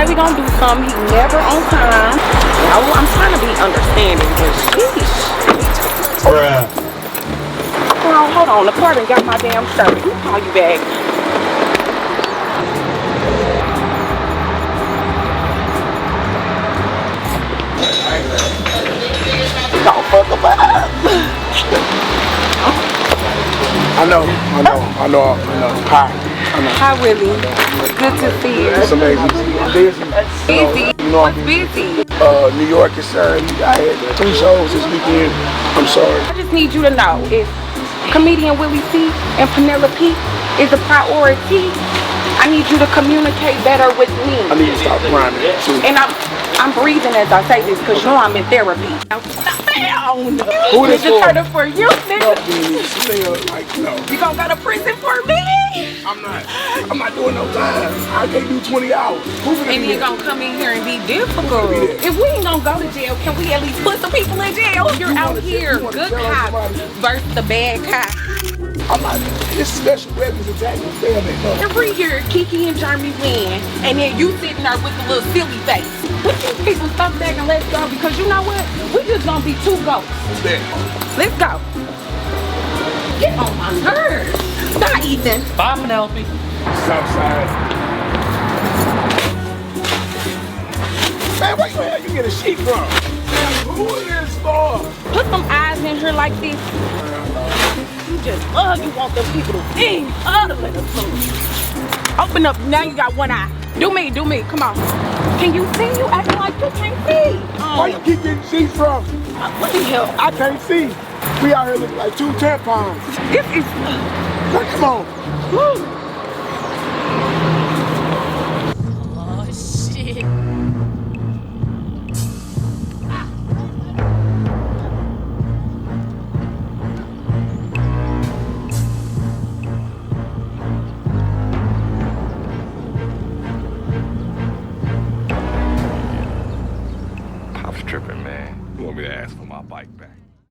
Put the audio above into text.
say we gonna do something, he never on time. I'm trying to be understanding, but sheesh. Bruh. Hold on, the car done got my damn shirt. Let me call you back. Don't fuck up. I know. Hi. Hi, Willie. Good to see you. It's amazing. Busy. Busy? What's busy? New York is I had 3 shows this weekend. I'm sorry. I just need you to know if comedian Willie C and Penelope is a priority, I need you to communicate better with me. I need to stop rhyming too. And I'm breathing as I say this because you know I'm in therapy. Who this for? This for you, nigga. No. You gonna go to prison for me? I'm not doing no time. I can't do 20 hours. And you're gonna come in here and be difficult. If we ain't gonna go to jail, can we at least put some people in jail? You're out here, good cop versus the bad cop. I'm not. This special weapons attack is damn it. Every year, Kiki and Jeremy win, and then you sitting there with the little silly face. Would you people stop back and let's go? Because you know what? We just gonna be 2 ghosts. Let's go. Get on my nerves. Bye, Ethan. Bye, Penelope. Southside. Man, where the hell you get a sheet from? Who is this for? Put some eyes in her like this. You just you want them people to sing. To let us lose. Open up. Now you got 1 eye. Do me. Come on. Can you see? You acting like you can't see. Where you keep getting sheets from? What the hell? I can't see. We out here looking like 2 tampons. This is... Now, come on. Woo. Oh, shit. Pop's tripping, man. You want me to ask for my bike back?